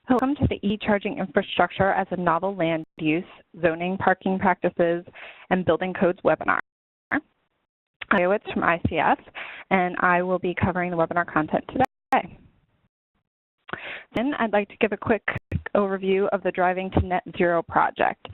Welcome to the EV charging infrastructure as a novel land use, zoning, parking practices, and building codes webinar. I'm Iowitz from ICF, and I will be covering the webinar content today. Then I'd like to give a quick overview of the Driving to Net Zero project.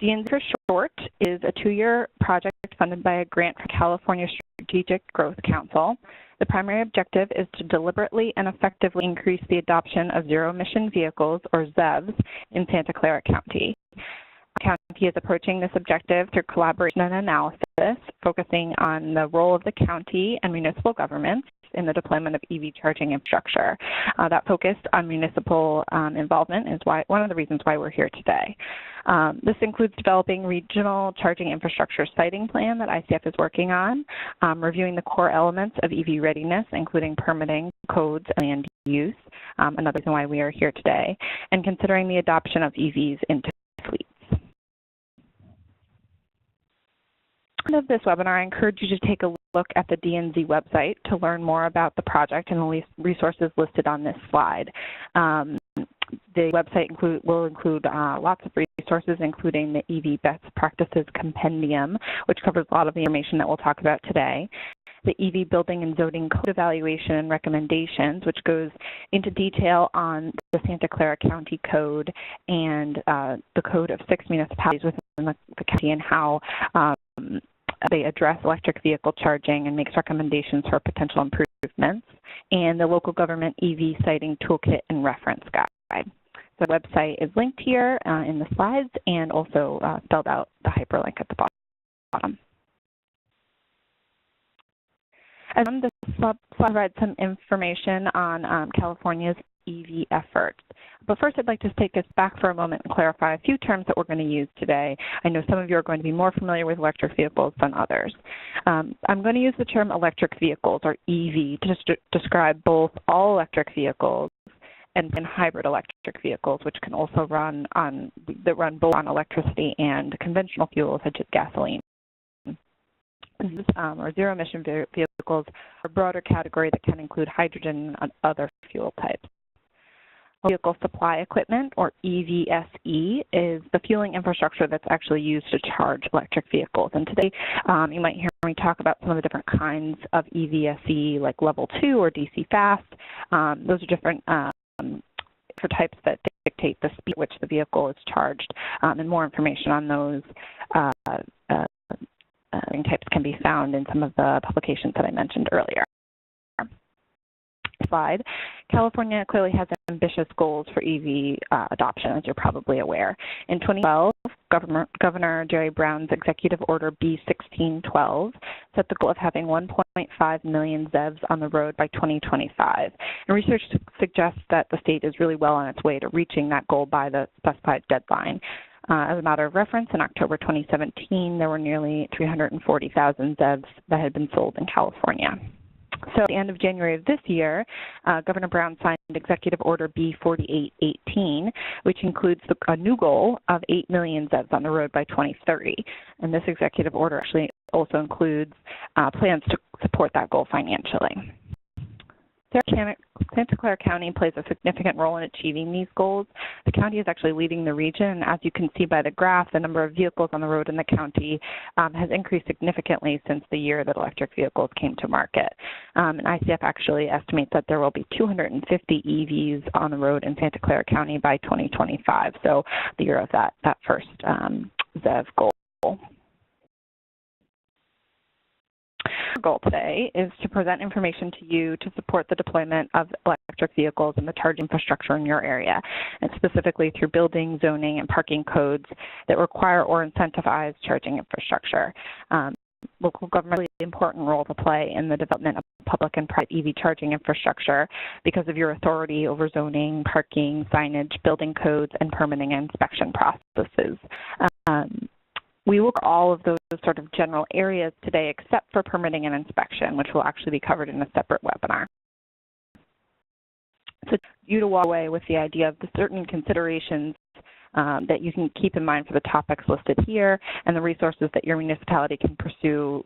DNZ for short is a 2-year project funded by a grant from California Strategic Growth Council. The primary objective is to deliberately and effectively increase the adoption of zero-emission vehicles, or ZEVs, in Santa Clara County. The county is approaching this objective through collaboration and analysis, focusing on the role of the county and municipal governments in the deployment of EV charging infrastructure. That focus on municipal involvement is one of the reasons why we're here today. This includes developing regional charging infrastructure siting plan that ICF is working on, reviewing the core elements of EV readiness, including permitting, codes, and land use, another reason why we are here today, and considering the adoption of EVs into fleets. At the end of this webinar, I encourage you to take a look at the DNZ website to learn more about the project and the resources listed on this slide. The website will include lots of resources, including the EV Best Practices Compendium, which covers a lot of the information that we'll talk about today. The EV Building and Zoning Code Evaluation and Recommendations, which goes into detail on the Santa Clara County Code and the code of 6 municipalities within the county and how they address electric vehicle charging and makes recommendations for potential improvements, and the Local Government EV Siting Toolkit and Reference Guide. The website is linked here in the slides and also spelled out the hyperlink at the bottom. And this slide provides some information on California's EV efforts. But first, I'd like to take us back for a moment and clarify a few terms that we're going to use today. I know some of you are going to be more familiar with electric vehicles than others. I'm going to use the term electric vehicles, or EV, to describe both all electric vehicles and hybrid electric vehicles, which can also run both on electricity and conventional fuels, such as gasoline. Or zero-emission vehicles are a broader category that can include hydrogen and other fuel types. Vehicle supply equipment, or EVSE, is the fueling infrastructure that's actually used to charge electric vehicles. And today you might hear me talk about some of the different kinds of EVSE, like level 2 or DC fast. Those are different for types that dictate the speed at which the vehicle is charged, and more information on those types can be found in some of the publications that I mentioned earlier. Slide. California clearly has ambitious goals for EV adoption, as you're probably aware. In 2012, Governor Jerry Brown's Executive Order B1612 set the goal of having 1.5 million ZEVs on the road by 2025. And research suggests that the state is really well on its way to reaching that goal by the specified deadline. As a matter of reference, in October 2017, there were nearly 340,000 ZEVs that had been sold in California. So at the end of January of this year, Governor Brown signed Executive Order B4818, which includes a new goal of 8 million ZEVs on the road by 2030. And this executive order actually also includes plans to support that goal financially. Santa Clara County plays a significant role in achieving these goals. The county is actually leading the region. As you can see by the graph, the number of vehicles on the road in the county has increased significantly since the year that electric vehicles came to market. And ICF actually estimates that there will be 250 EVs on the road in Santa Clara County by 2025, so the year of that first ZEV goal. Our goal today is to present information to you to support the deployment of electric vehicles and the charging infrastructure in your area, and specifically through building, zoning, and parking codes that require or incentivize charging infrastructure. Local government has an important role to play in the development of public and private EV charging infrastructure because of your authority over zoning, parking, signage, building codes, and permitting and inspection processes. We will cover all of those sort of general areas today except for permitting and inspection, which will actually be covered in a separate webinar. So you to walk away with the idea of the certain considerations that you can keep in mind for the topics listed here and the resources that your municipality can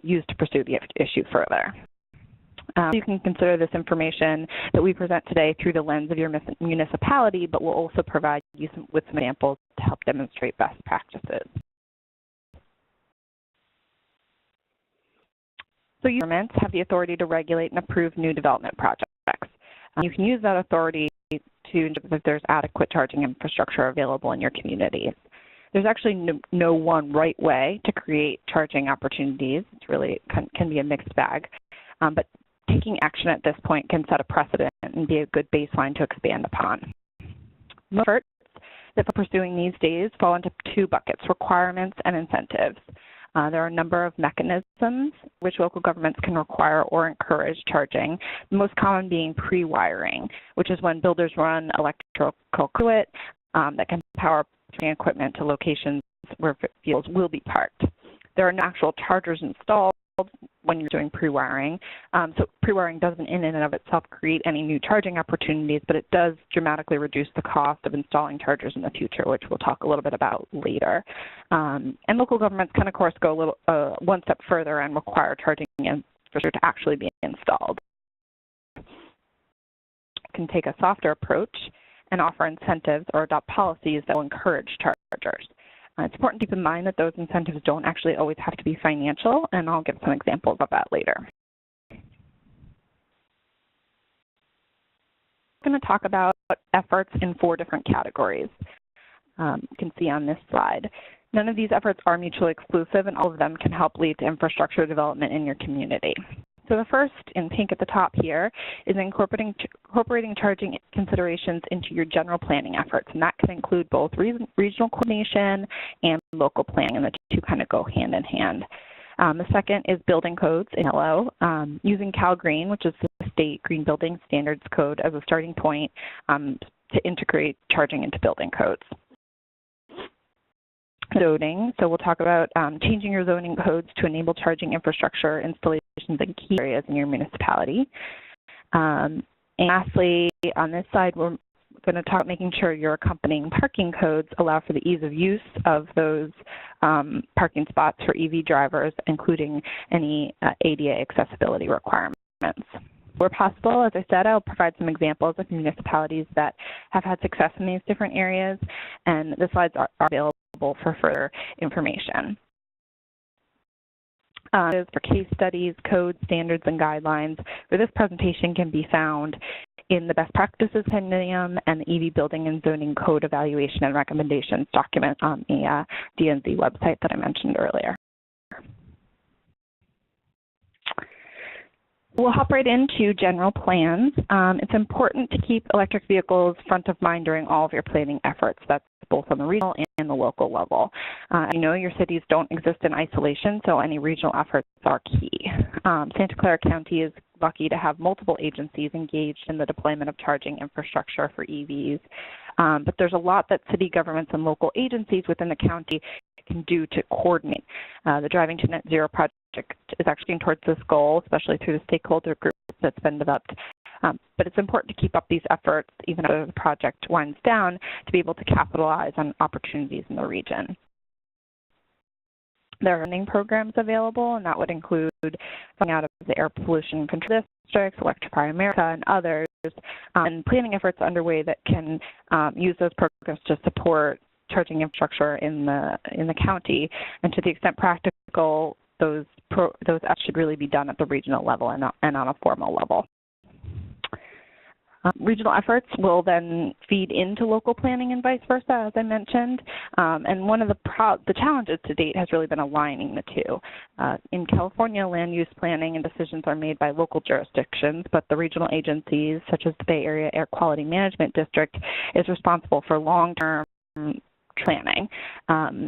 use to pursue the issue further. You can consider this information that we present today through the lens of your municipality, but we'll also provide you with some examples to help demonstrate best practices. So governments have the authority to regulate and approve new development projects. You can use that authority to ensure that there's adequate charging infrastructure available in your communities. There's actually no one right way to create charging opportunities. It's really can be a mixed bag, but taking action at this point can set a precedent and be a good baseline to expand upon. Most efforts that we're pursuing these days fall into two buckets: requirements and incentives. There are a number of mechanisms which local governments can require or encourage charging, the most common being pre-wiring, which is when builders run electrical conduit that can power charging equipment to locations where vehicles will be parked. There are no actual chargers installed when you're doing pre-wiring, so pre-wiring doesn't in and of itself create any new charging opportunities, but it does dramatically reduce the cost of installing chargers in the future, which we'll talk a little bit about later. And local governments can, of course, go a little one step further and require charging infrastructure to actually be installed. Can take a softer approach and offer incentives or adopt policies that will encourage chargers. It's important to keep in mind that those incentives don't actually always have to be financial, and I'll give some examples of that later. I'm going to talk about efforts in 4 different categories. You can see on this slide. None of these efforts are mutually exclusive, and all of them can help lead to infrastructure development in your community. So the first, in pink at the top here, is incorporating charging considerations into your general planning efforts, and that can include both regional coordination and local planning, and the two kind of go hand in hand. The second is building codes in yellow, using CalGreen, which is the state Green Building Standards Code, as a starting point to integrate charging into building codes. Zoning, so we'll talk about changing your zoning codes to enable charging infrastructure installations in key areas in your municipality. And lastly, on this side, we're going to talk about making sure your accompanying parking codes allow for the ease of use of those parking spots for EV drivers, including any ADA accessibility requirements. Where possible, as I said, I'll provide some examples of municipalities that have had success in these different areas, and the slides are available for further information. For case studies, codes, standards, and guidelines for this presentation can be found in the Best Practices Compendium and the EV Building and Zoning Code Evaluation and Recommendations document on the DNZ website that I mentioned earlier. We'll hop right into general plans. It's important to keep electric vehicles front of mind during all of your planning efforts. That's both on the regional and the local level. You know your cities don't exist in isolation, so any regional efforts are key. Santa Clara County is lucky to have multiple agencies engaged in the deployment of charging infrastructure for EVs. But there's a lot that city governments and local agencies within the county can do to coordinate. The Driving to Net Zero project is actually towards this goal, especially through the stakeholder group that's been developed. But it's important to keep up these efforts even after the project winds down to be able to capitalize on opportunities in the region. There are funding programs available, and that would include funding out of the Air Pollution Control Districts, Electrify America, and others, and planning efforts underway that can use those programs to support charging infrastructure in the county. And to the extent practical, those efforts should really be done at the regional level and on a formal level. Regional efforts will then feed into local planning and vice versa, as I mentioned. And one of the challenges to date has really been aligning the two. In California, land use planning and decisions are made by local jurisdictions, but the regional agencies, such as the Bay Area Air Quality Management District, is responsible for long-term planning,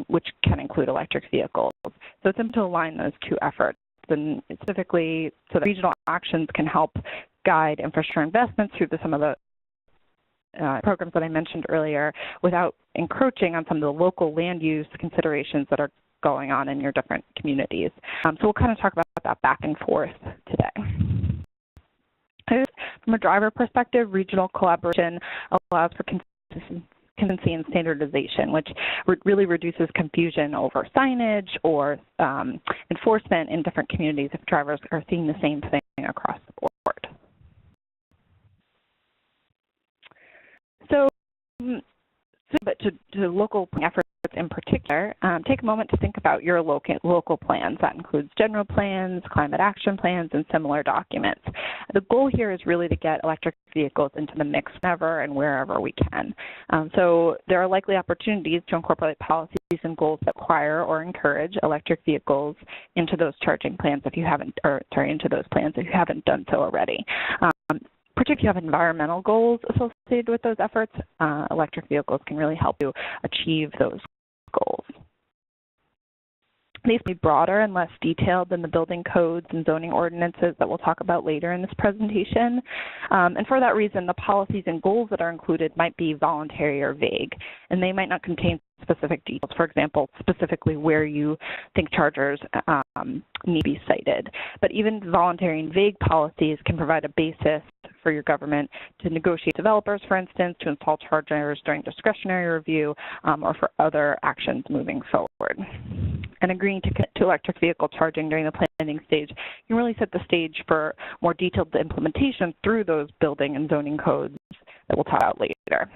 which can include electric vehicles. So it's important to align those two efforts, and specifically so that regional actions can help guide infrastructure investments through some of the programs that I mentioned earlier without encroaching on some of the local land use considerations that are going on in your different communities. So we'll kind of talk about that back and forth today. From a driver perspective, regional collaboration allows for consistency and standardization, which really reduces confusion over signage or enforcement in different communities if drivers are seeing the same thing across the board. to local efforts in particular, take a moment to think about your local plans. That includes general plans, climate action plans, and similar documents. The goal here is really to get electric vehicles into the mix whenever and wherever we can. So there are likely opportunities to incorporate policies and goals that require or encourage electric vehicles into those charging plans if you haven't, into those plans if you haven't done so already. Particularly if you have environmental goals associated with those efforts, electric vehicles can really help you achieve those goals. These may be broader and less detailed than the building codes and zoning ordinances that we'll talk about later in this presentation. And for that reason, the policies and goals that are included might be voluntary or vague, and they might not contain specific details. For example, specifically where you think chargers need to be sited. But even voluntary and vague policies can provide a basis for your government to negotiate developers, for instance, to install chargers during discretionary review or for other actions moving forward. And agreeing to commit to electric vehicle charging during the planning stage can really set the stage for more detailed implementation through those building and zoning codes that we'll talk about later.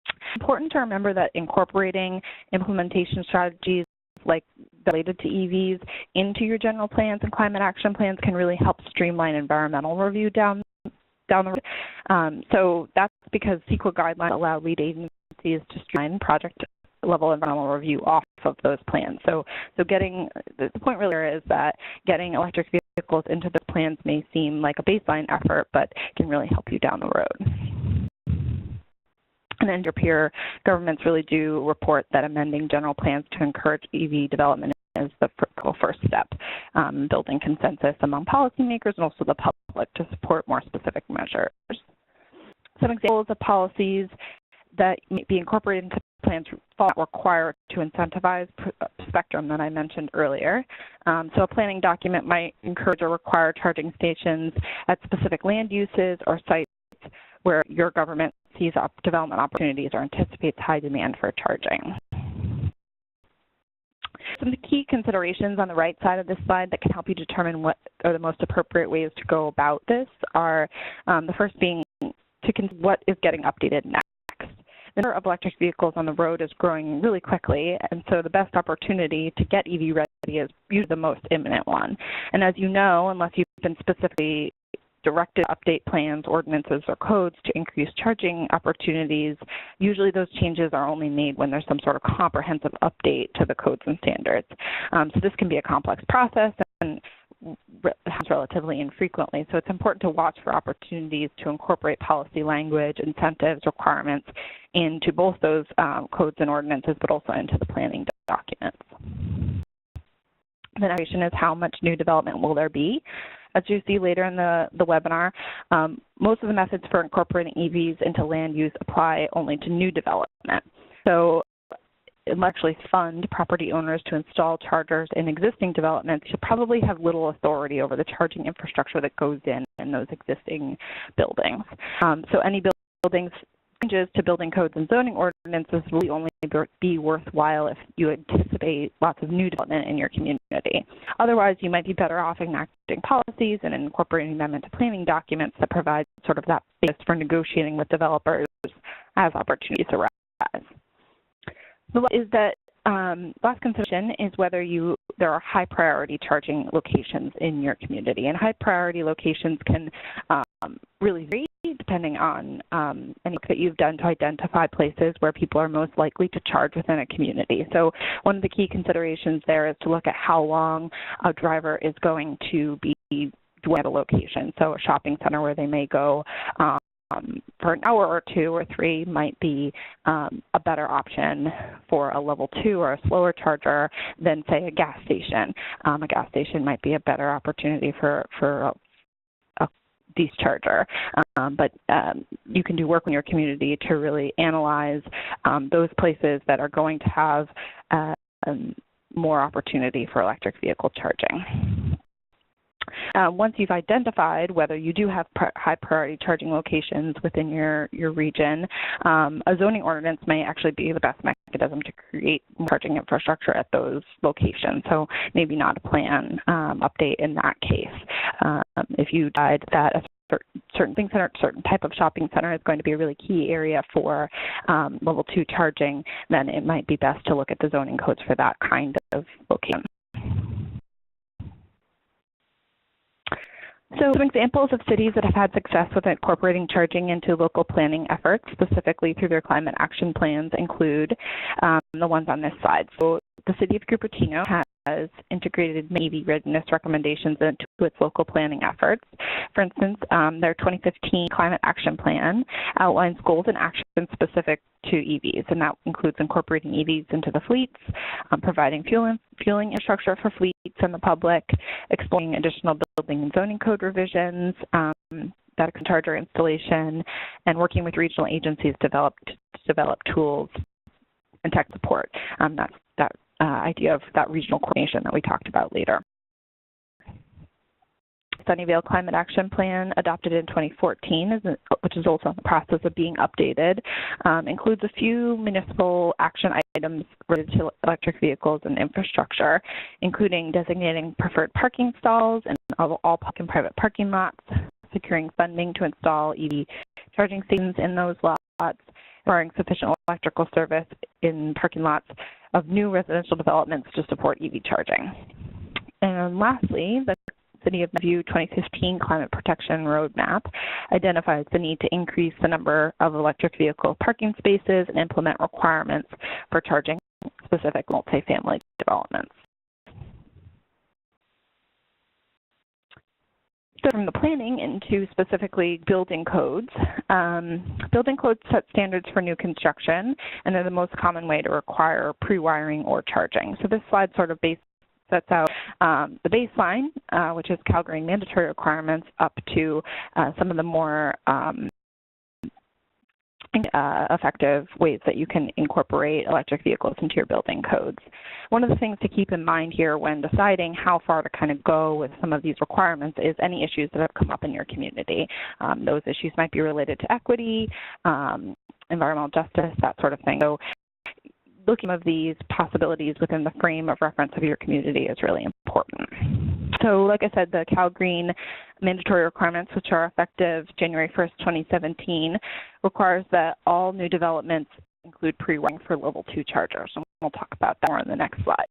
It's important to remember that incorporating implementation strategies like related to EVs into your general plans and climate action plans can really help streamline environmental review down the road. So that's because CEQA guidelines allow lead agencies to streamline project level environmental review off of those plans. So getting, the point really is that getting electric vehicles into the plans may seem like a baseline effort, but can really help you down the road. And then your peer governments really do report that amending general plans to encourage EV development is the first step, building consensus among policymakers and also the public to support more specific measures. Some examples of policies that may be incorporated into plans that require to incentivize spectrum that I mentioned earlier. So a planning document might encourage or require charging stations at specific land uses or sites where your government sees development opportunities or anticipates high demand for charging. Some of the key considerations on the right side of this slide that can help you determine what are the most appropriate ways to go about this are the first being to consider what is getting updated next. The number of electric vehicles on the road is growing really quickly, and so the best opportunity to get EV ready is usually the most imminent one. And as you know, unless you've been specifically directed to update plans, ordinances, or codes to increase charging opportunities, usually those changes are only made when there's some sort of comprehensive update to the codes and standards. So this can be a complex process and happens relatively infrequently. So it's important to watch for opportunities to incorporate policy language, incentives, requirements into both those codes and ordinances, but also into the planning documents. The next question is, how much new development will there be? As you see later in the webinar, most of the methods for incorporating EVs into land use apply only to new development. So it will actually fund property owners to install chargers in existing developments. You'll probably have little authority over the charging infrastructure that goes in those existing buildings. So any buildings changes to building codes and zoning ordinances will only be worthwhile if you anticipate lots of new development in your community. Otherwise, you might be better off enacting policies and incorporating them into planning documents that provide sort of that basis for negotiating with developers as opportunities arise. The last consideration is whether there are high priority charging locations in your community. And high priority locations can really vary depending on any work that you've done to identify places where people are most likely to charge within a community. So one of the key considerations there is to look at how long a driver is going to be at a location. So a shopping center where they may go for an hour or two or three might be a better option for a level 2 or a slower charger than, say, a gas station. A gas station might be a better opportunity for a DC charger. But you can do work in your community to really analyze those places that are going to have more opportunity for electric vehicle charging. Once you've identified whether you do have high priority charging locations within your region, a zoning ordinance may actually be the best mechanism to create charging infrastructure at those locations. So maybe not a plan update in that case. If you decide that a certain things center, certain type of shopping center is going to be a really key area for level 2 charging, then it might be best to look at the zoning codes for that kind of location. So some examples of cities that have had success with incorporating charging into local planning efforts, specifically through their climate action plans, include the ones on this slide. So the city of Cupertino has integrated EV readiness recommendations into its local planning efforts. For instance, their 2015 climate action plan outlines goals and actions specific to EVs, and that includes incorporating EVs into the fleets, providing fueling infrastructure for fleets and the public, exploring additional building and zoning code revisions, that charger installation, and working with regional agencies to develop tools and tech support. That's that idea of that regional coordination that we talked about later. Sunnyvale Climate Action Plan, adopted in 2014, which is also in the process of being updated, includes a few municipal action items related to electric vehicles and infrastructure, including designating preferred parking stalls in all public and private parking lots, securing funding to install EV charging stations in those lots, requiring sufficient electrical service in parking lots of new residential developments to support EV charging. And lastly, the City of View 2015 Climate Protection Roadmap identifies the need to increase the number of electric vehicle parking spaces and implement requirements for charging specific multifamily developments. So from the planning into specifically building codes set standards for new construction, and they're the most common way to require pre-wiring or charging. So this slide sort of sets out the baseline, which is CalGreen mandatory requirements, up to some of the more effective ways that you can incorporate electric vehicles into your building codes. One of the things to keep in mind here when deciding how far to kind of go with some of these requirements is any issues that have come up in your community. Those issues might be related to equity, environmental justice, that sort of thing. So looking at these possibilities within the frame of reference of your community is really important. So like I said, the CalGreen mandatory requirements, which are effective January 1st, 2017, requires that all new developments include pre-wiring for level 2 chargers. And we'll talk about that more in the next slide.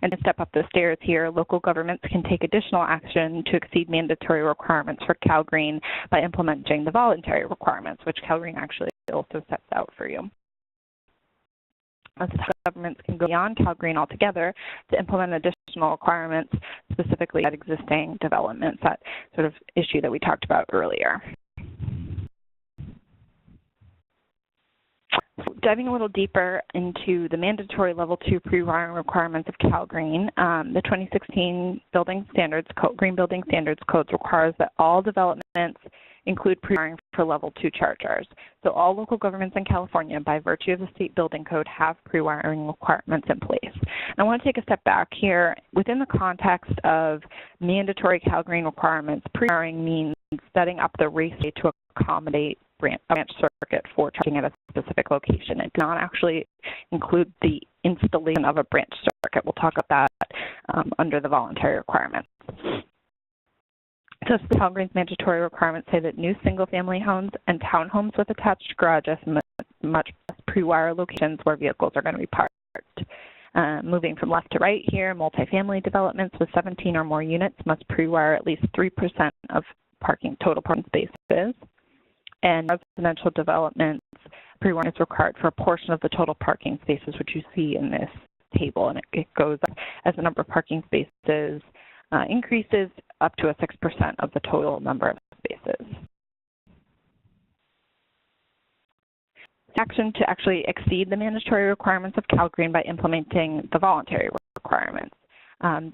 And to step up the stairs here, local governments can take additional action to exceed mandatory requirements for CalGreen by implementing the voluntary requirements, which CalGreen actually also sets out for you. Governments can go beyond CalGreen altogether to implement additional requirements specifically at existing developments, that sort of issue that we talked about earlier. So diving a little deeper into the mandatory level 2 pre-wiring requirements of CalGreen, the 2016 Green Building Standards Codes requires that all developments include pre-wiring for level 2 chargers. So all local governments in California, by virtue of the state building code, have pre-wiring requirements in place. And I want to take a step back here. Within the context of mandatory CalGreen requirements, pre-wiring means setting up the race to accommodate branch circuit for charging at a specific location. It does not actually include the installation of a branch circuit. We'll talk about that under the voluntary requirements. So the CalGreen's mandatory requirements say that new single-family homes and townhomes with attached garages must pre-wire locations where vehicles are going to be parked. Moving from left to right here, multifamily developments with 17 or more units must pre-wire at least 3% of total parking spaces. And residential developments, pre-wiring is required for a portion of the total parking spaces, which you see in this table, and it goes up as the number of parking spaces increases up to a 6% of the total number of spaces. Action to actually exceed the mandatory requirements of CalGreen by implementing the voluntary requirements.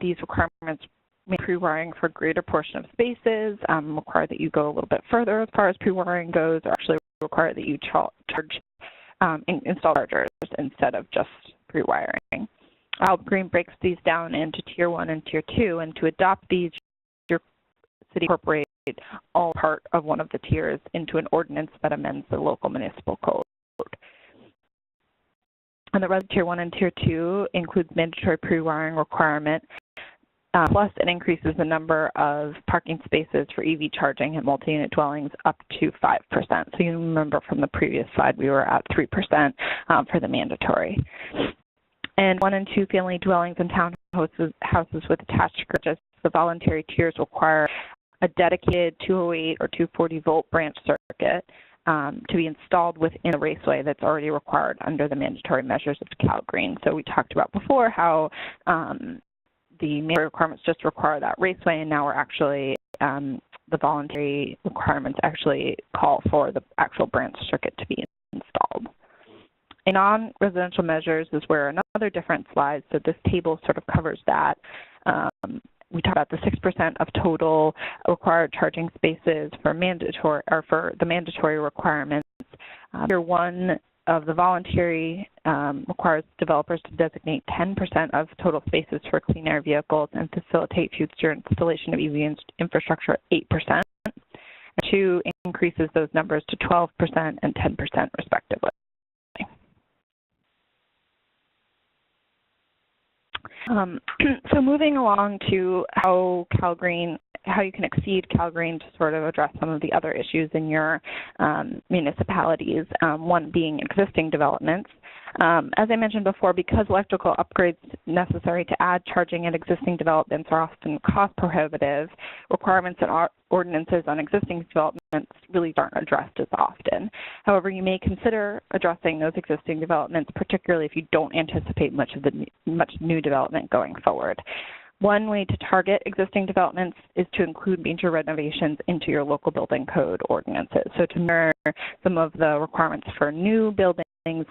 These requirements make pre-wiring for a greater portion of spaces, require that you go a little bit further as far as pre-wiring goes, or actually require that you install chargers instead of just pre-wiring. CalGreen breaks these down into Tier 1 and Tier 2, and to adopt these, your city incorporates all part of one of the tiers into an ordinance that amends the local municipal code. And the rest of Tier 1 and Tier 2 includes mandatory pre-wiring requirement Plus, it increases the number of parking spaces for EV charging at multi-unit dwellings up to 5%. So you remember from the previous slide, we were at 3% for the mandatory. And 1- and 2-family dwellings and townhouses with attached garages, the voluntary tiers require a dedicated 208 or 240-volt branch circuit to be installed within the raceway that's already required under the mandatory measures of CalGreen. So we talked about before how the mandatory requirements just require that raceway, and now we're actually, the voluntary requirements actually call for the actual branch circuit to be installed. In non-residential measures is where another different slide, so this table sort of covers that. We talk about the 6% of total required charging spaces for mandatory, or for the mandatory requirements. Tier 1 of the voluntary requires developers to designate 10% of total spaces for clean air vehicles and facilitate future installation of EV infrastructure at 8%. And 2 increases those numbers to 12% and 10% respectively. So moving along to how you can exceed CalGreen to sort of address some of the other issues in your municipalities, one being existing developments. As I mentioned before, because electrical upgrades necessary to add charging at existing developments are often cost prohibitive, requirements and ordinances on existing developments really aren't addressed as often. However, you may consider addressing those existing developments, particularly if you don't anticipate much new development going forward. One way to target existing developments is to include major renovations into your local building code ordinances. So to mirror some of the requirements for new buildings,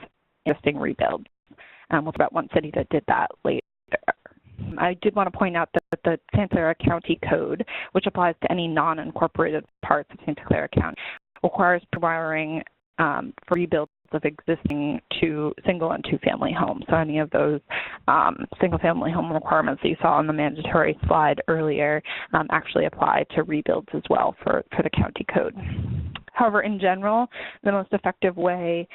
existing rebuilds. We'll talk about one city that did that later. I did want to point out that the Santa Clara County Code, which applies to any non-incorporated parts of Santa Clara County, requires providing for rebuilds of existing single and 2-family homes. So any of those single-family home requirements that you saw on the mandatory slide earlier actually apply to rebuilds as well for the county code. However, in general, the most effective way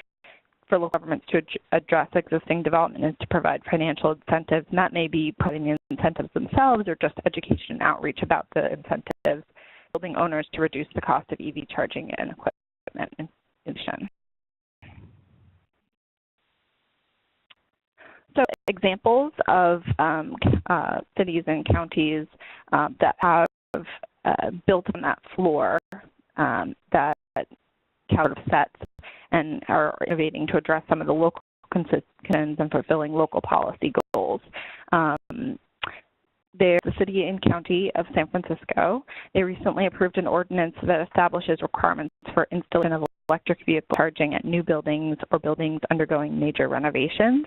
for local governments to address existing development is to provide financial incentives, and that may be providing the incentives themselves or just education and outreach about the incentives, building owners to reduce the cost of EV charging and equipment installation. So examples of cities and counties that have built on that floor that Cal sets and are innovating to address some of the local concerns and fulfilling local policy goals. There's the City and County of San Francisco. They recently approved an ordinance that establishes requirements for installation of electric vehicle charging at new buildings or buildings undergoing major renovations.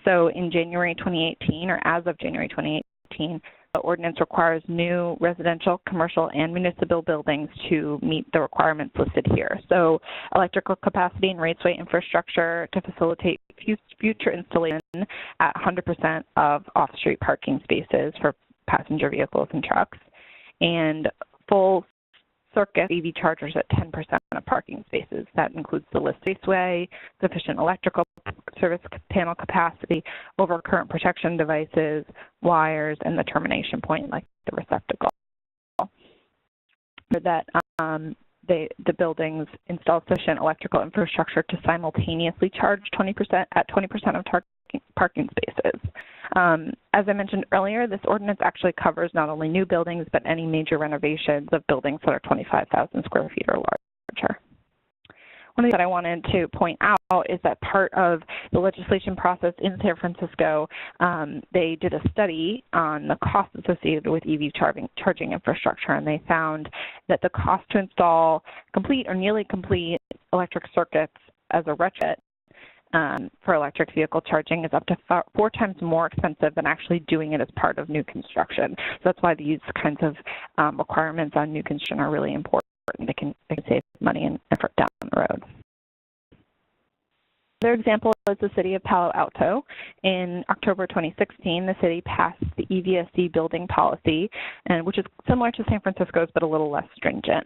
So in January 2018, or as of January 2018, the ordinance requires new residential, commercial, and municipal buildings to meet the requirements listed here. So electrical capacity and raceway infrastructure to facilitate future installation at 100% of off-street parking spaces for passenger vehicles and trucks, and full circuit EV chargers at 10% of parking spaces. That includes the listed raceway, sufficient electrical service panel capacity, overcurrent protection devices, wires, and the termination point like the receptacle. That the buildings install sufficient electrical infrastructure to simultaneously charge 20% at 20% of parking spaces. As I mentioned earlier, this ordinance actually covers not only new buildings, but any major renovations of buildings that are 25,000 square feet or larger. One thing that I wanted to point out is that part of the legislation process in San Francisco, they did a study on the costs associated with EV charging infrastructure, and they found that the cost to install complete or nearly complete electric circuits as a retrofit for electric vehicle charging is up to 4 times more expensive than actually doing it as part of new construction. So that's why these kinds of requirements on new construction are really important. They can save money and effort down the road. Another example is the City of Palo Alto. In October 2016, the city passed the EVSE building policy, which is similar to San Francisco's but a little less stringent.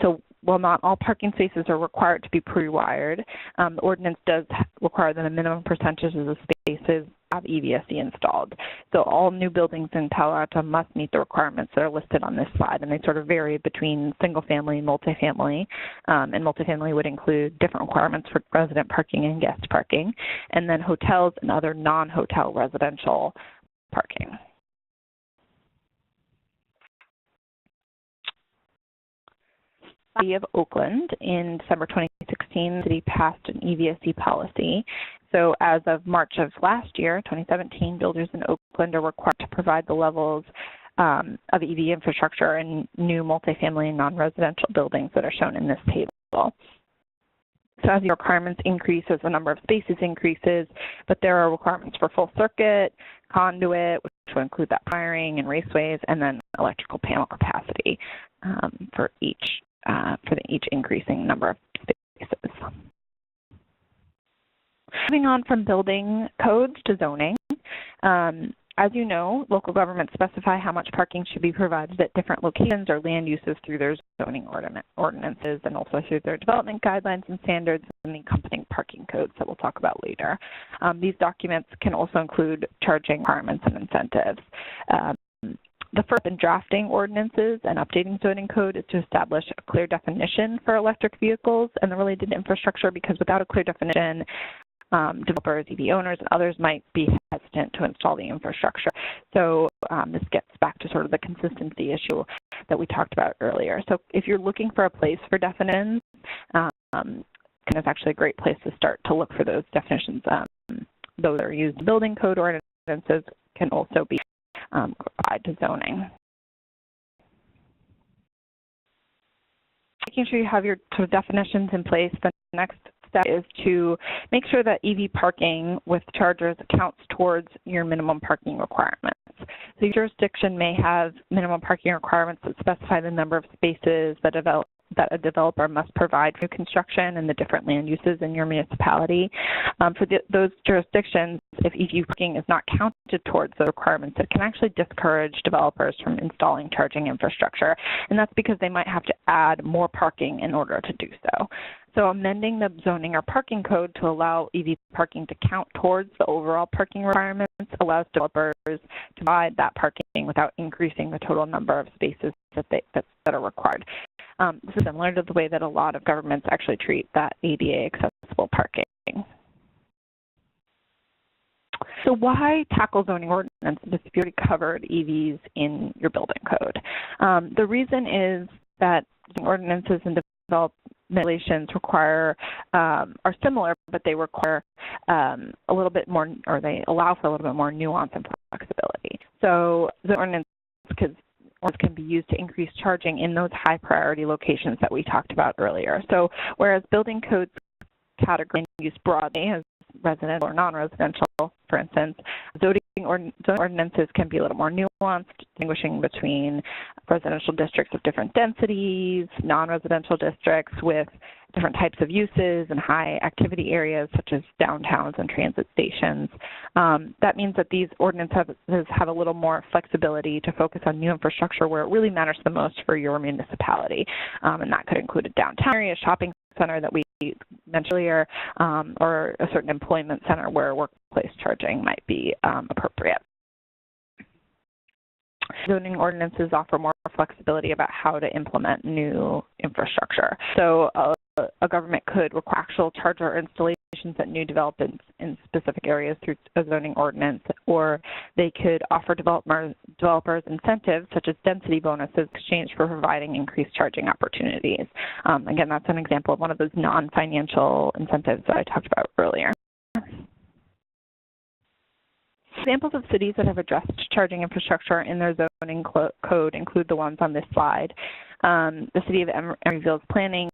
So while not all parking spaces are required to be pre-wired, the ordinance does require that a minimum percentage of the spaces EVSE installed. So all new buildings in Palo Alto must meet the requirements that are listed on this slide, and they sort of vary between single family and multifamily. And multifamily would include different requirements for resident parking and guest parking, and then hotels and other non-hotel residential parking. The City of Oakland in December 2016, the city passed an EVSE policy. So as of March of last year, 2017, builders in Oakland are required to provide the levels of EV infrastructure in new multifamily and non-residential buildings that are shown in this table. So as the requirements increase, as the number of spaces increases, but there are requirements for full circuit, conduit, which will include that wiring and raceways, and then electrical panel capacity for each increasing number of spaces. Moving on from building codes to zoning. As you know, local governments specify how much parking should be provided at different locations or land uses through their zoning ordinances and also through their development guidelines and standards and the accompanying parking codes that we'll talk about later. These documents can also include charging requirements and incentives. The first step in drafting ordinances and updating zoning code is to establish a clear definition for electric vehicles and the related infrastructure, because without a clear definition, developers, EV owners, and others might be hesitant to install the infrastructure. So this gets back to sort of the consistency issue that we talked about earlier. So if you're looking for a place for definitions, kind of actually a great place to start to look for those definitions. Those that are used in building code ordinances can also be applied to zoning. Making sure you have your sort of definitions in place, the next step is to make sure that EV parking with chargers counts towards your minimum parking requirements. So your jurisdiction may have minimum parking requirements that specify the number of spaces that a developer must provide for construction and the different land uses in your municipality. For those jurisdictions, if EV parking is not counted towards the requirements, it can actually discourage developers from installing charging infrastructure. And that's because they might have to add more parking in order to do so. So amending the zoning or parking code to allow EV parking to count towards the overall parking requirements allows developers to provide that parking without increasing the total number of spaces that are required. This is similar to the way that a lot of governments actually treat that ADA accessible parking. So why tackle zoning ordinances if you already covered EVs in your building code? The reason is that ordinances and development regulations require are similar, but they require a little bit more, or they allow for a little bit more nuance and flexibility. So the ordinance can be used to increase charging in those high priority locations that we talked about earlier. So whereas building codes category used broadly as residential or non-residential, for instance, zoning ordinances can be a little more nuanced, distinguishing between residential districts of different densities, non-residential districts with different types of uses and high activity areas such as downtowns and transit stations. That means that these ordinances have a little more flexibility to focus on new infrastructure where it really matters the most for your municipality. And that could include a downtown area, shopping center that we mentioned earlier, or a certain employment center where workplace charging might be appropriate. Zoning ordinances offer more flexibility about how to implement new infrastructure. So a government could require actual charger installations at new developments in specific areas through a zoning ordinance, or they could offer developers incentives such as density bonuses in exchange for providing increased charging opportunities. Again, that's an example of one of those non-financial incentives that I talked about earlier. Examples of cities that have addressed charging infrastructure in their zoning code include the ones on this slide. The city of Emeryville's planning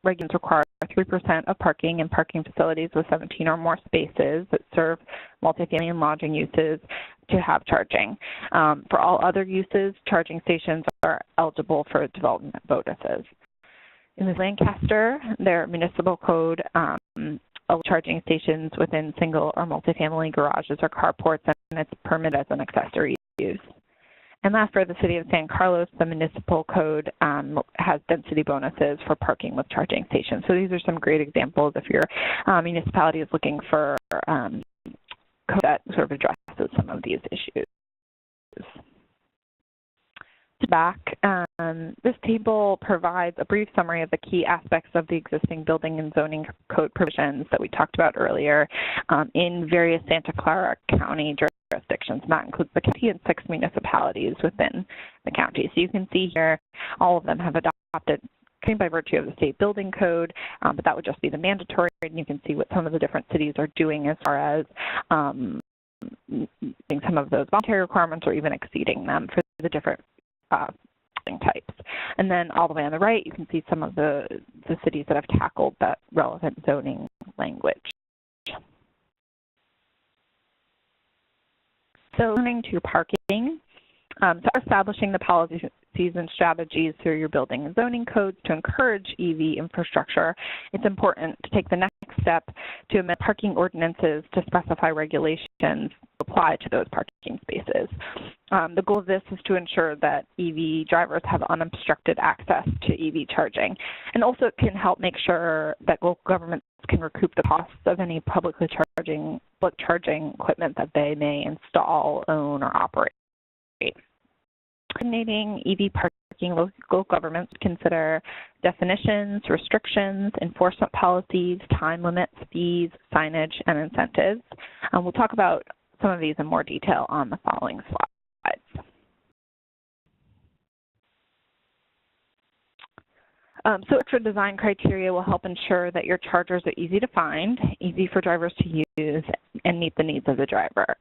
regulations require 3% of parking in parking facilities with 17 or more spaces that serve multifamily and lodging uses to have charging. For all other uses, charging stations are eligible for development bonuses. In Lancaster, their municipal code charging stations within single or multifamily garages or carports, and it's permitted as an accessory use. And last, for the city of San Carlos, the municipal code has density bonuses for parking with charging stations. So these are some great examples if your municipality is looking for hope that sort of addresses some of these issues. Back, this table provides a brief summary of the key aspects of the existing building and zoning code provisions that we talked about earlier in various Santa Clara County jurisdictions. And that includes the county and 6 municipalities within the county. So you can see here all of them have adopted by virtue of the state building code, but that would just be the mandatory, and you can see what some of the different cities are doing as far as meeting some of those voluntary requirements or even exceeding them for the different building types. And then all the way on the right, you can see some of the cities that have tackled that relevant zoning language. So turning to parking, so establishing the policies and strategies through your building and zoning codes to encourage EV infrastructure, it's important to take the next step to amend parking ordinances to specify regulations apply to those parking spaces. The goal of this is to ensure that EV drivers have unobstructed access to EV charging, and also it can help make sure that local governments can recoup the costs of any public charging equipment that they may install, own, or operate. Coordinating EV parking, local governments consider definitions, restrictions, enforcement policies, time limits, fees, signage, and incentives. We'll talk about some of these in more detail on the following slides. So extra design criteria will help ensure that your chargers are easy to find, easy for drivers to use, and meet the needs of the driver,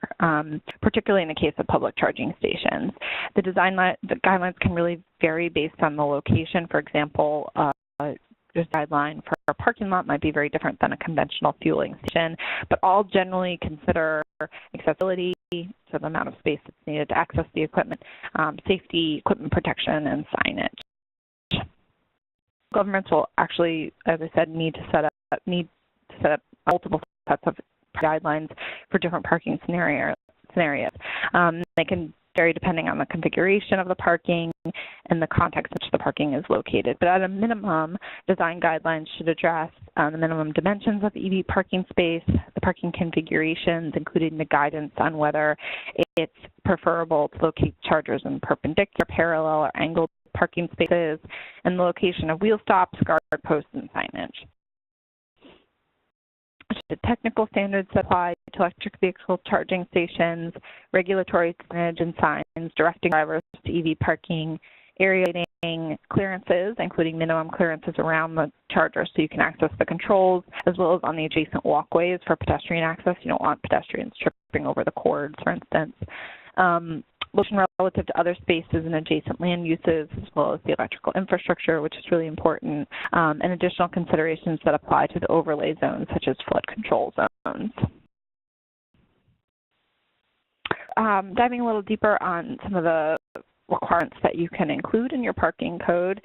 particularly in the case of public charging stations. The guidelines can really vary based on the location. For example, just guideline for a parking lot might be very different than a conventional fueling station, but all generally consider accessibility, so the amount of space that's needed to access the equipment, safety, equipment protection, and signage. Governments will actually, as I said, need to set up multiple sets of guidelines for different parking scenarios. They can vary depending on the configuration of the parking and the context in which the parking is located. But at a minimum, design guidelines should address the minimum dimensions of EV parking space, the parking configurations, including the guidance on whether it's preferable to locate chargers in perpendicular, parallel, or angled parking spaces, and the location of wheel stops, guard posts, and signage. The technical standards that apply to electric vehicle charging stations, regulatory signage and signs directing drivers to EV parking, area lighting, clearances, including minimum clearances around the charger so you can access the controls, as well as on the adjacent walkways for pedestrian access. You don't want pedestrians tripping over the cords, for instance. Location relative to other spaces and adjacent land uses, as well as the electrical infrastructure, which is really important, and additional considerations that apply to the overlay zones, such as flood control zones. Diving a little deeper on some of the requirements that you can include in your parking code,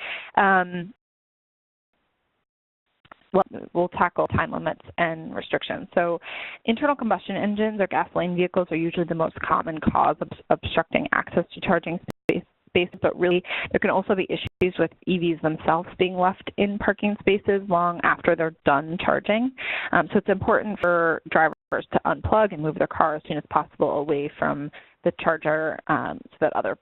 we'll tackle time limits and restrictions. So internal combustion engines or gasoline vehicles are usually the most common cause of obstructing access to charging spaces, but really there can also be issues with EVs themselves being left in parking spaces long after they're done charging. So it's important for drivers to unplug and move their car as soon as possible away from the charger so that other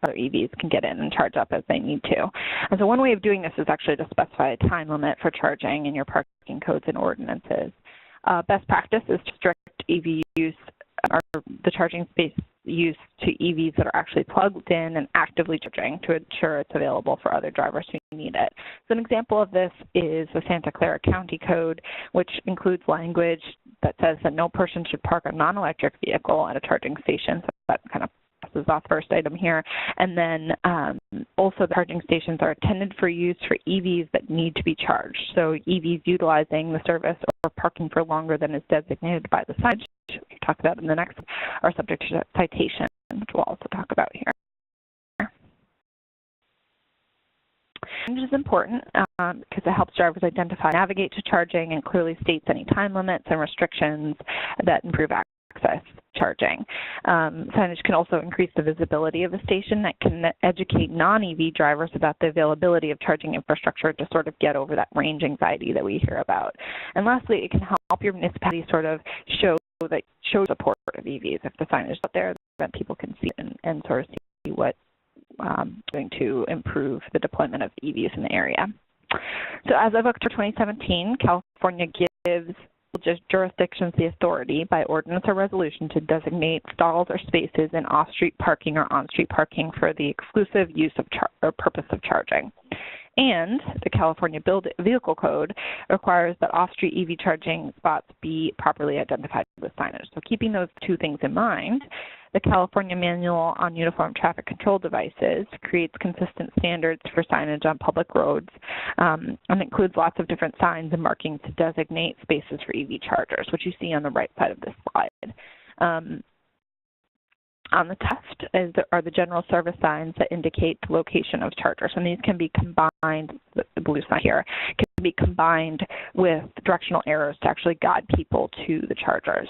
EVs can get in and charge up as they need to. And so one way of doing this is actually to specify a time limit for charging in your parking codes and ordinances. Best practice is to restrict EV use or the charging space use to EVs that are actually plugged in and actively charging to ensure it's available for other drivers who need it. So an example of this is the Santa Clara County Code, which includes language that says that no person should park a non-electric vehicle at a charging station. So that kind of is the first item here. And then also the charging stations are intended for use for EVs that need to be charged. So EVs utilizing the service or parking for longer than is designated by the signage, which we'll talk about in the next, are subject to citation, which we'll also talk about here. Signage is important because it helps drivers identify, navigate to charging, and clearly states any time limits and restrictions that improve access access charging. Signage can also increase the visibility of a station that can educate non-EV drivers about the availability of charging infrastructure to sort of get over that range anxiety that we hear about. And lastly, it can help your municipality sort of show support of EVs. If the signage is out there, then people can see and sort of see what going to improve the deployment of EVs in the area. So as of October 2017, California gives jurisdictions the authority by ordinance or resolution to designate stalls or spaces in off-street parking or on-street parking for the exclusive use of or purpose of charging. And the California Vehicle Code requires that off-street EV charging spots be properly identified with signage. So keeping those two things in mind, the California Manual on Uniform Traffic Control Devices creates consistent standards for signage on public roads and includes lots of different signs and markings to designate spaces for EV chargers, which you see on the right side of this slide. On the left are the general service signs that indicate the location of chargers, and these can be combined, the blue sign here, can be combined with directional arrows to actually guide people to the chargers.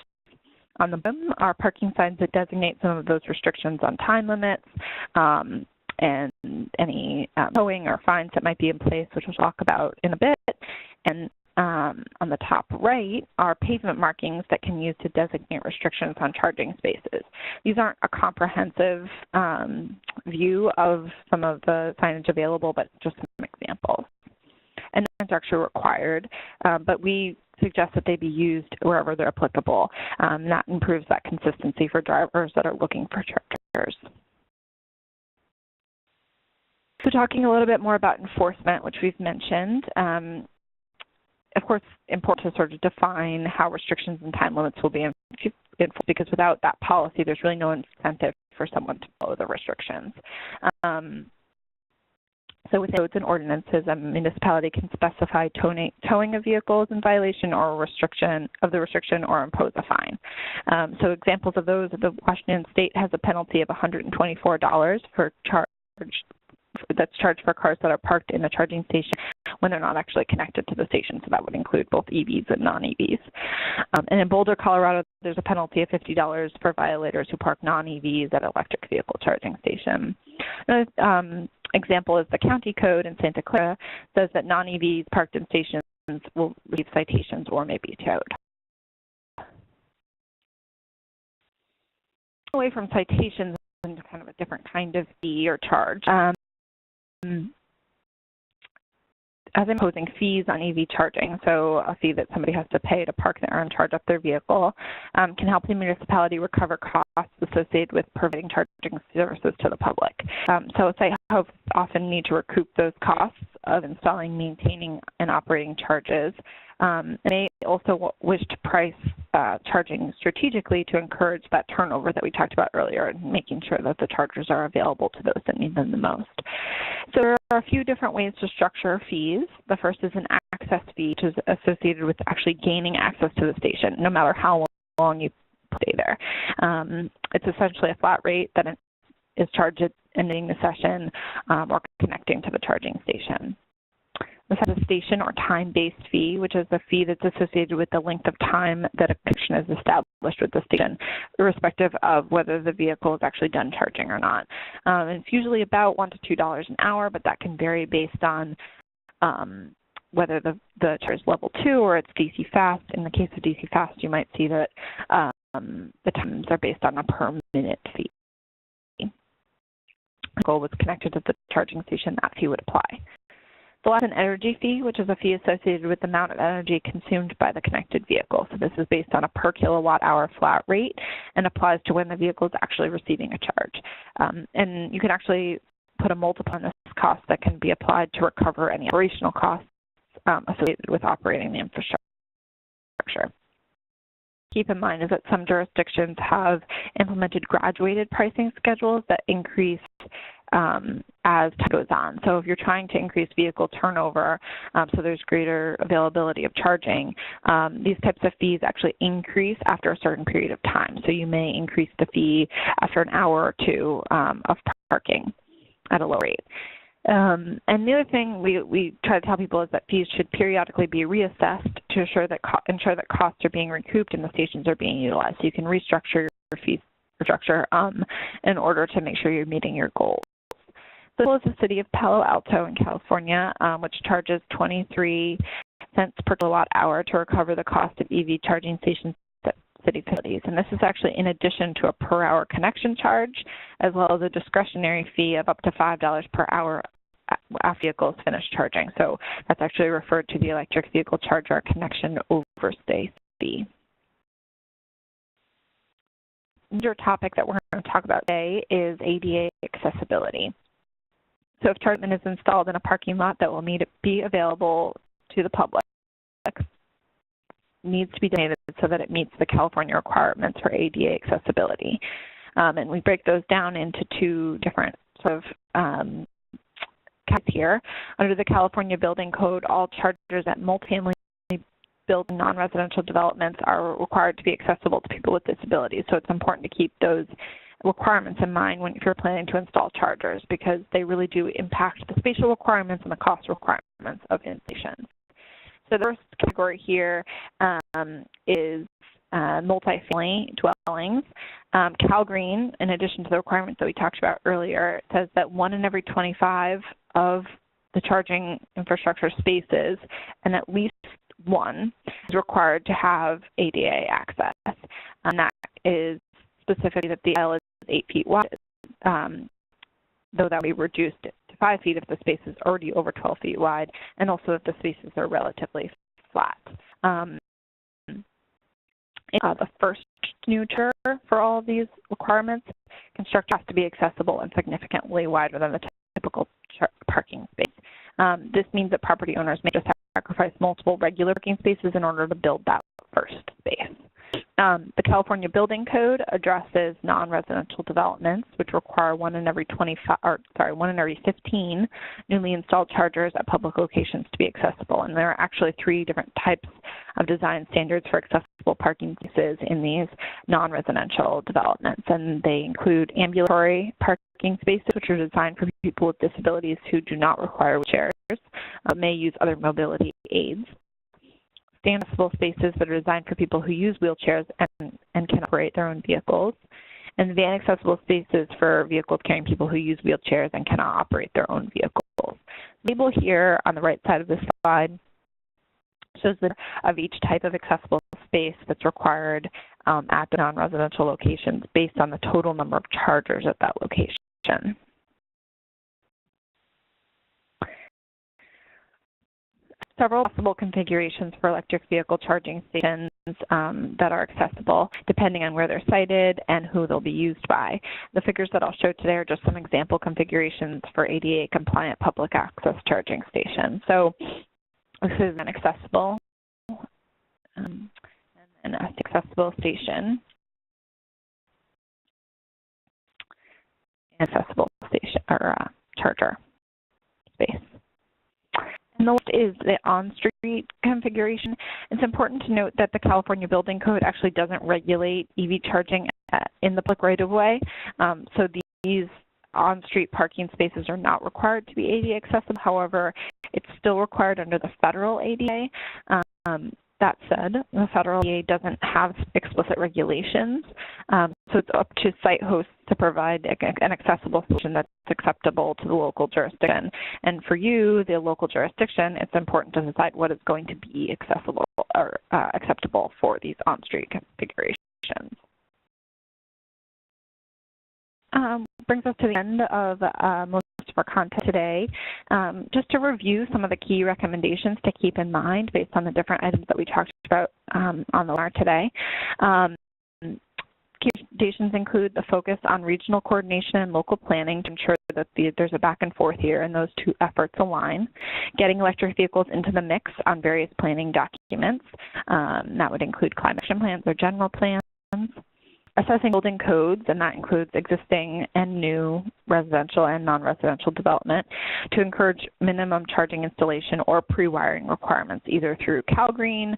On the bottom are parking signs that designate some of those restrictions on time limits and any towing or fines that might be in place, which we'll talk about in a bit. And on the top right are pavement markings that can use to designate restrictions on charging spaces. These aren't a comprehensive view of some of the signage available, but just some examples. And that's actually required, but we suggest that they be used wherever they're applicable. That improves that consistency for drivers that are looking for chargers. So talking a little bit more about enforcement, which we've mentioned, of course, important to sort of define how restrictions and time limits will be enforced, because without that policy, there's really no incentive for someone to follow the restrictions. So with codes and ordinances, a municipality can specify towing of vehicles in violation or restriction of the restriction or impose a fine. So examples of those, the Washington State has a penalty of $124 for that's charged for cars that are parked in a charging station when they're not actually connected to the station. So that would include both EVs and non-EVs. And in Boulder, Colorado, there's a penalty of $50 for violators who park non-EVs at electric vehicle charging station. Another example is the county code in Santa Clara says that non-EVs parked in stations will receive citations or may be towed. Away from citations into kind of a different kind of fee or charge. As imposing fees on EV charging, so a fee that somebody has to pay to park there and charge up their vehicle, can help the municipality recover costs associated with providing charging services to the public. So site hosts often need to recoup those costs of installing, maintaining, and operating charges. They also wish to price charging strategically to encourage that turnover that we talked about earlier, and making sure that the chargers are available to those that need them the most. So there are a few different ways to structure fees. The first is an access fee, which is associated with actually gaining access to the station, no matter how long you stay there. It's essentially a flat rate that is charged at ending the session or connecting to the charging station. This has a station or time-based fee, which is the fee that's associated with the length of time that a connection is established with the station, irrespective of whether the vehicle is actually done charging or not. And it's usually about $1 to $2 an hour, but that can vary based on whether the charge is level 2 or it's DC fast. In the case of DC fast, you might see that the times are based on a per minute fee. If the vehicle was connected to the charging station, that fee would apply. The last is an energy fee, which is a fee associated with the amount of energy consumed by the connected vehicle. So this is based on a per kilowatt hour flat rate and applies to when the vehicle is actually receiving a charge. And you can actually put a multiple on this cost that can be applied to recover any operational costs associated with operating the infrastructure. Keep in mind is that some jurisdictions have implemented graduated pricing schedules that increase as time goes on. So if you're trying to increase vehicle turnover, so there's greater availability of charging, these types of fees actually increase after a certain period of time. So you may increase the fee after an hour or two of parking at a low rate. And the other thing we try to tell people is that fees should periodically be reassessed to ensure that costs are being recouped and the stations are being utilized. So you can restructure your fee structure in order to make sure you're meeting your goals. So is the city of Palo Alto in California, which charges 23 cents per kilowatt hour to recover the cost of EV charging stations at city facilities. And this is actually in addition to a per hour connection charge, as well as a discretionary fee of up to $5 per hour after vehicles finish charging. So that's actually referred to the electric vehicle charger connection overstay fee. Another topic that we're going to talk about today is ADA accessibility. So if charging is installed in a parking lot that will need to be available to the public, needs to be donated so that it meets the California requirements for ADA accessibility. And we break those down into two different sort of categories here. Under the California Building Code, all chargers at multifamily built non-residential developments are required to be accessible to people with disabilities. So it's important to keep those requirements in mind if you're planning to install chargers, because they really do impact the spatial requirements and the cost requirements of installations. So the first category here is multifamily dwellings. CalGreen, in addition to the requirements that we talked about earlier, says that 1 in every 25 of the charging infrastructure spaces, and at least one, is required to have ADA access. And that is specifically that the aisle is 8 feet wide, though that will be reduced to 5 feet if the space is already over 12 feet wide, and also if the spaces are relatively flat. The first new tier for all of these requirements, construction has to be accessible and significantly wider than the typical parking space. This means that property owners may just sacrifice multiple regular parking spaces in order to build that first space. The California Building Code addresses non-residential developments, which require 1 in every 15 newly installed chargers at public locations to be accessible. And there are actually 3 different types of design standards for accessible parking spaces in these non-residential developments. And they include ambulatory parking spaces, which are designed for people with disabilities who do not require wheelchairs, but may use other mobility aids. Accessible spaces that are designed for people who use wheelchairs and can operate their own vehicles, and van accessible spaces for vehicles carrying people who use wheelchairs and cannot operate their own vehicles. The label here on the right side of the slide shows the of each type of accessible space that's required at the non-residential locations based on the total number of chargers at that location. Several possible configurations for electric vehicle charging stations that are accessible, depending on where they're sited and who they'll be used by. The figures that I'll show today are just some example configurations for ADA-compliant public access charging stations. So this is an accessible and an accessible station, accessible station or charger space. And the last is the on-street configuration. It's important to note that the California Building Code actually doesn't regulate EV charging in the public right-of-way. So these on-street parking spaces are not required to be ADA accessible. However, it's still required under the federal ADA. That said, the federal ADA doesn't have explicit regulations, so it's up to site hosts to provide an accessible solution that's acceptable to the local jurisdiction. And for you, the local jurisdiction, it's important to decide what is going to be accessible or acceptable for these on-street configurations. Brings us to the end of most of our content today. Just to review some of the key recommendations to keep in mind based on the different items that we talked about on the webinar today. Key recommendations include the focus on regional coordination and local planning to ensure that there's a back and forth here and those two efforts align. Getting electric vehicles into the mix on various planning documents. That would include climate action plans or general plans. Assessing building codes, and that includes existing and new residential and non-residential development, to encourage minimum charging installation or pre-wiring requirements, either through CalGreen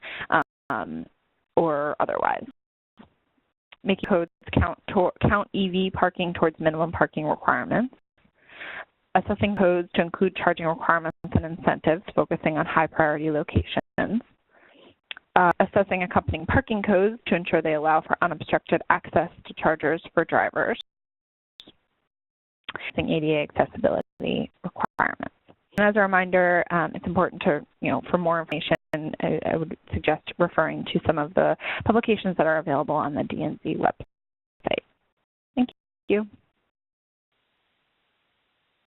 or otherwise. Making codes count EV parking towards minimum parking requirements. assessing codes to include charging requirements and incentives, focusing on high priority locations. Assessing accompanying parking codes to ensure they allow for unobstructed access to chargers for drivers. Assessing ADA accessibility requirements. And as a reminder, it's important to, for more information, I would suggest referring to some of the publications that are available on the DNZ website. Thank you.